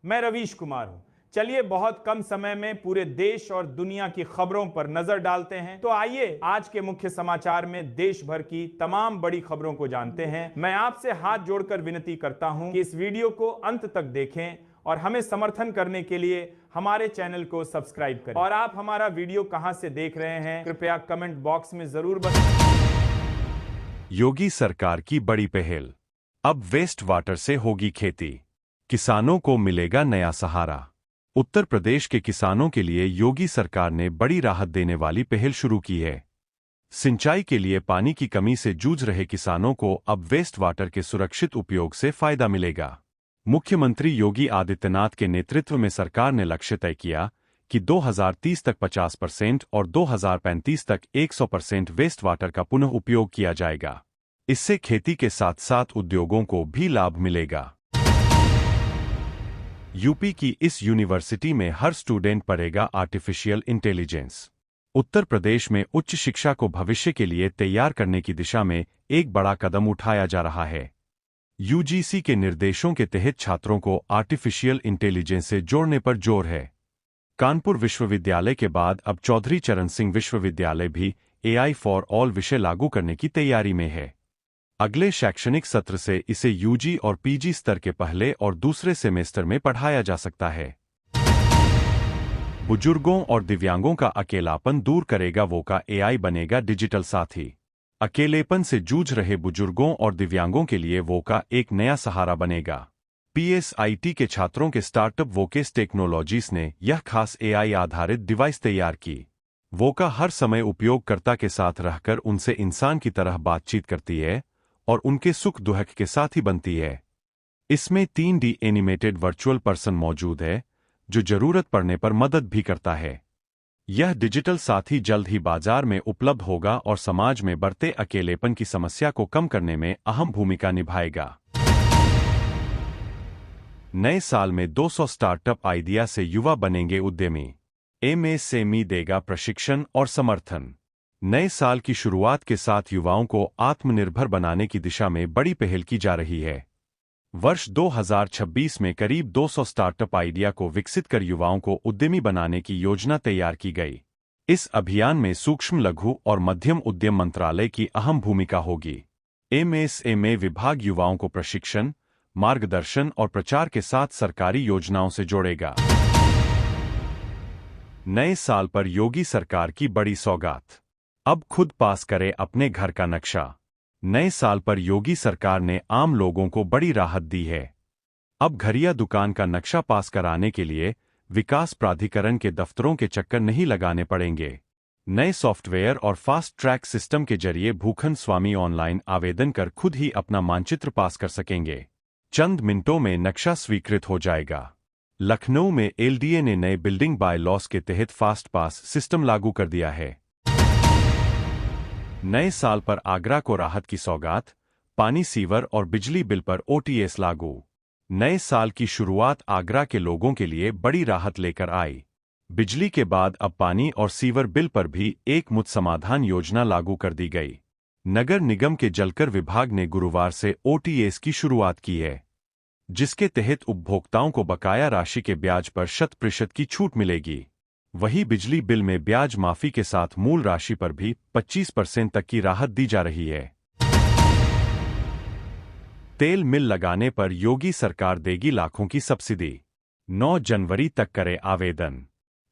मैं रवीश कुमार हूं। चलिए बहुत कम समय में पूरे देश और दुनिया की खबरों पर नजर डालते हैं। तो आइए आज के मुख्य समाचार में देश भर की तमाम बड़ी खबरों को जानते हैं। मैं आपसे हाथ जोड़कर विनती करता हूं कि इस वीडियो को अंत तक देखें और हमें समर्थन करने के लिए हमारे चैनल को सब्सक्राइब करें। और आप हमारा वीडियो कहां से देख रहे हैं कृपया कमेंट बॉक्स में जरूर बताएं। योगी सरकार की बड़ी पहल, अब वेस्ट वाटर से होगी खेती, किसानों को मिलेगा नया सहारा। उत्तर प्रदेश के किसानों के लिए योगी सरकार ने बड़ी राहत देने वाली पहल शुरू की है। सिंचाई के लिए पानी की कमी से जूझ रहे किसानों को अब वेस्ट वाटर के सुरक्षित उपयोग से फायदा मिलेगा। मुख्यमंत्री योगी आदित्यनाथ के नेतृत्व में सरकार ने लक्ष्य तय किया कि 2030 तक 50% और 2035 तक 100% वेस्ट वाटर का पुनः उपयोग किया जाएगा। इससे खेती के साथ साथ उद्योगों को भी लाभ मिलेगा। यूपी की इस यूनिवर्सिटी में हर स्टूडेंट पढ़ेगा आर्टिफिशियल इंटेलिजेंस। उत्तर प्रदेश में उच्च शिक्षा को भविष्य के लिए तैयार करने की दिशा में एक बड़ा कदम उठाया जा रहा है। यूजीसी के निर्देशों के तहत छात्रों को आर्टिफिशियल इंटेलिजेंस से जोड़ने पर जोर है। कानपुर विश्वविद्यालय के बाद अब चौधरी चरण सिंह विश्वविद्यालय भी AI फॉर ऑल विषय लागू करने की तैयारी में है। अगले शैक्षणिक सत्र से इसे यूजी और पीजी स्तर के पहले और दूसरे सेमेस्टर में पढ़ाया जा सकता है। बुजुर्गों और दिव्यांगों का अकेलापन दूर करेगा वोका AI बनेगा डिजिटल साथी। अकेलेपन से जूझ रहे बुजुर्गों और दिव्यांगों के लिए वोका एक नया सहारा बनेगा। PSIT के छात्रों के स्टार्टअप वोकेस टेक्नोलॉजीज ने यह खास AI आधारित डिवाइस तैयार की। वोका हर समय उपयोगकर्ता के साथ रहकर उनसे इंसान की तरह बातचीत करती है और उनके सुख दुख के साथ ही बनती है। इसमें 3D एनिमेटेड वर्चुअल पर्सन मौजूद है जो जरूरत पड़ने पर मदद भी करता है। यह डिजिटल साथी जल्द ही बाजार में उपलब्ध होगा और समाज में बढ़ते अकेलेपन की समस्या को कम करने में अहम भूमिका निभाएगा। नए साल में 200 स्टार्टअप आइडिया से युवा बनेंगे उद्यमी। MSME देगा प्रशिक्षण और समर्थन। नए साल की शुरुआत के साथ युवाओं को आत्मनिर्भर बनाने की दिशा में बड़ी पहल की जा रही है। वर्ष 2026 में करीब 200 स्टार्टअप आइडिया को विकसित कर युवाओं को उद्यमी बनाने की योजना तैयार की गई। इस अभियान में सूक्ष्म लघु और मध्यम उद्यम मंत्रालय की अहम भूमिका होगी। MSME विभाग युवाओं को प्रशिक्षण, मार्गदर्शन और प्रचार के साथ सरकारी योजनाओं से जोड़ेगा। नए साल पर योगी सरकार की बड़ी सौगात, अब खुद पास करे अपने घर का नक्शा। नए साल पर योगी सरकार ने आम लोगों को बड़ी राहत दी है। अब घर या दुकान का नक्शा पास कराने के लिए विकास प्राधिकरण के दफ्तरों के चक्कर नहीं लगाने पड़ेंगे। नए सॉफ्टवेयर और फास्ट ट्रैक सिस्टम के जरिए भूखंड स्वामी ऑनलाइन आवेदन कर खुद ही अपना मानचित्र पास कर सकेंगे। चंद मिनटों में नक्शा स्वीकृत हो जाएगा। लखनऊ में LDA ने नए बिल्डिंग बाय लॉस के तहत फास्ट पास सिस्टम लागू कर दिया है। नए साल पर आगरा को राहत की सौगात, पानी, सीवर और बिजली बिल पर OTS लागू। नए साल की शुरुआत आगरा के लोगों के लिए बड़ी राहत लेकर आई। बिजली के बाद अब पानी और सीवर बिल पर भी एक मुफ्त समाधान योजना लागू कर दी गई। नगर निगम के जलकर विभाग ने गुरुवार से OTS की शुरुआत की है, जिसके तहत उपभोक्ताओं को बकाया राशि के ब्याज पर 100% की छूट मिलेगी। वहीं बिजली बिल में ब्याज माफी के साथ मूल राशि पर भी 25% तक की राहत दी जा रही है। तेल मिल लगाने पर योगी सरकार देगी लाखों की सब्सिडी। 9 जनवरी तक करें आवेदन।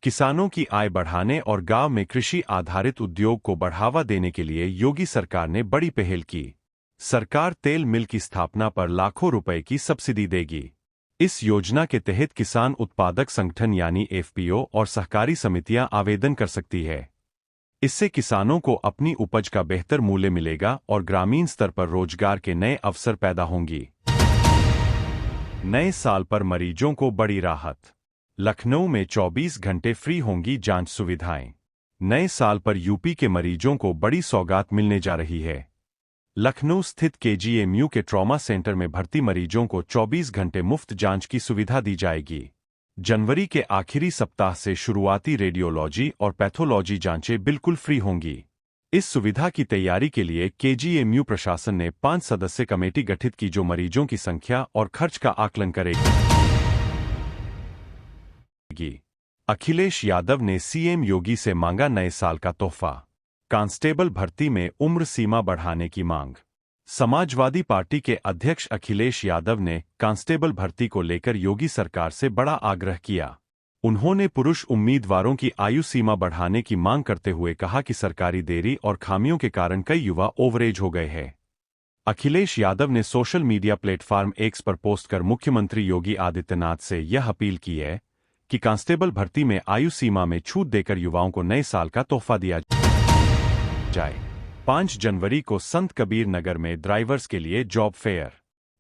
किसानों की आय बढ़ाने और गांव में कृषि आधारित उद्योग को बढ़ावा देने के लिए योगी सरकार ने बड़ी पहल की। सरकार तेल मिल की स्थापना पर लाखों रुपए की सब्सिडी देगी। इस योजना के तहत किसान उत्पादक संगठन यानी FPO और सहकारी समितियां आवेदन कर सकती है। इससे किसानों को अपनी उपज का बेहतर मूल्य मिलेगा और ग्रामीण स्तर पर रोजगार के नए अवसर पैदा होंगी। नए साल पर मरीजों को बड़ी राहत। लखनऊ में 24 घंटे फ्री होंगी जांच सुविधाएं। नए साल पर यूपी के मरीजों को बड़ी सौगात मिलने जा रही है। लखनऊ स्थित KGMU के ट्रॉमा सेंटर में भर्ती मरीजों को 24 घंटे मुफ्त जांच की सुविधा दी जाएगी। जनवरी के आखिरी सप्ताह से शुरुआती रेडियोलॉजी और पैथोलॉजी जांचें बिल्कुल फ्री होंगी। इस सुविधा की तैयारी के लिए KGMU प्रशासन ने 5 सदस्य कमेटी गठित की जो मरीजों की संख्या और खर्च का आकलन करेगी। मिलेगी। अखिलेश यादव ने सीएम योगी से मांगा नए साल का तोहफा। कांस्टेबल भर्ती में उम्र सीमा बढ़ाने की मांग। समाजवादी पार्टी के अध्यक्ष अखिलेश यादव ने कांस्टेबल भर्ती को लेकर योगी सरकार से बड़ा आग्रह किया। उन्होंने पुरुष उम्मीदवारों की आयु सीमा बढ़ाने की मांग करते हुए कहा कि सरकारी देरी और खामियों के कारण कई युवा ओवरेज हो गए हैं। अखिलेश यादव ने सोशल मीडिया प्लेटफॉर्म एक्स पर पोस्ट कर मुख्यमंत्री योगी आदित्यनाथ से यह अपील की है कि कांस्टेबल भर्ती में आयु सीमा में छूट देकर युवाओं को नए साल का तोहफा दिया जाए। 5 जनवरी को संत कबीर नगर में ड्राइवर्स के लिए जॉब फेयर।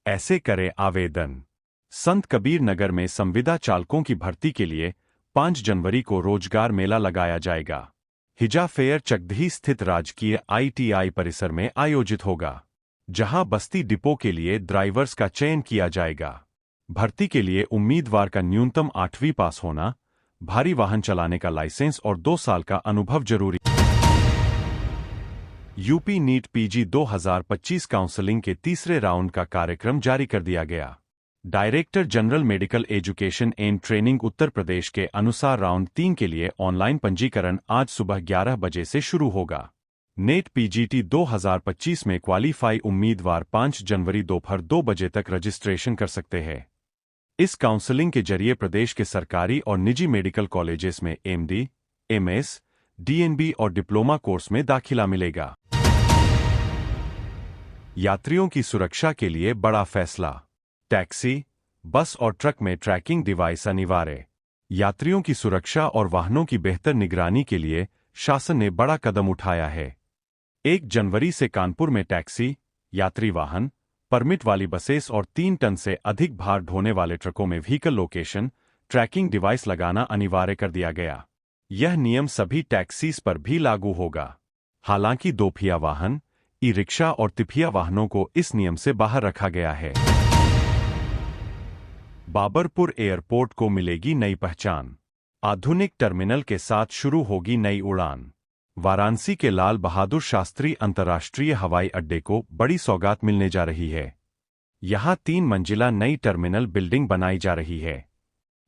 ऐसे करें आवेदन। संत कबीर नगर में संविदा चालकों की भर्ती के लिए 5 जनवरी को रोजगार मेला लगाया जाएगा। हिजा फेयर चकदही स्थित राजकीय ITI परिसर में आयोजित होगा, जहां बस्ती डिपो के लिए ड्राइवर्स का चयन किया जाएगा। भर्ती के लिए उम्मीदवार का न्यूनतम 8वीं पास होना, भारी वाहन चलाने का लाइसेंस और 2 साल का अनुभव जरूरी। यूपी नीट PG 2025 काउंसलिंग के तीसरे राउंड का कार्यक्रम जारी कर दिया गया। Director general medical education and training Uttar Pradesh के अनुसार राउंड 3 के लिए ऑनलाइन पंजीकरण आज सुबह 11 बजे से शुरू होगा। नेट PGT 2025 में क्वालीफाई उम्मीदवार 5 जनवरी दोपहर 2 बजे तक रजिस्ट्रेशन कर सकते हैं। इस काउंसलिंग के जरिए प्रदेश के सरकारी और निजी मेडिकल कॉलेजेस में MD, MS, DNB और डिप्लोमा कोर्स में दाखिला मिलेगा। यात्रियों की सुरक्षा के लिए बड़ा फैसला। टैक्सी, बस और ट्रक में ट्रैकिंग डिवाइस अनिवार्य। यात्रियों की सुरक्षा और वाहनों की बेहतर निगरानी के लिए शासन ने बड़ा कदम उठाया है। 1 जनवरी से कानपुर में टैक्सी, यात्री वाहन, परमिट वाली बसेस और 3 टन से अधिक भार ढोने वाले ट्रकों में व्हीकल लोकेशन ट्रैकिंग डिवाइस लगाना अनिवार्य कर दिया गया। यह नियम सभी टैक्सीज पर भी लागू होगा। हालांकि दोपहिया वाहन, ई-रिक्शा और तिपहिया वाहनों को इस नियम से बाहर रखा गया है। बाबरपुर एयरपोर्ट को मिलेगी नई पहचान। आधुनिक टर्मिनल के साथ शुरू होगी नई उड़ान। वाराणसी के लाल बहादुर शास्त्री अंतर्राष्ट्रीय हवाई अड्डे को बड़ी सौगात मिलने जा रही है। यहां 3 मंजिला नई टर्मिनल बिल्डिंग बनाई जा रही है,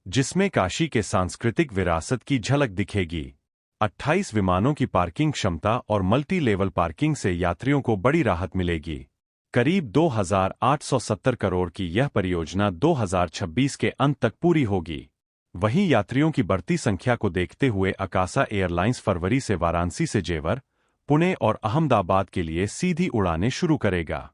जिसमें काशी के सांस्कृतिक विरासत की झलक दिखेगी। 28 विमानों की पार्किंग क्षमता और मल्टी लेवल पार्किंग से यात्रियों को बड़ी राहत मिलेगी। करीब 2,870 करोड़ की यह परियोजना 2026 के अंत तक पूरी होगी। वहीं यात्रियों की बढ़ती संख्या को देखते हुए अकासा एयरलाइंस फरवरी से वाराणसी से जेवर, पुणे और अहमदाबाद के लिए सीधी उड़ानें शुरू करेगा।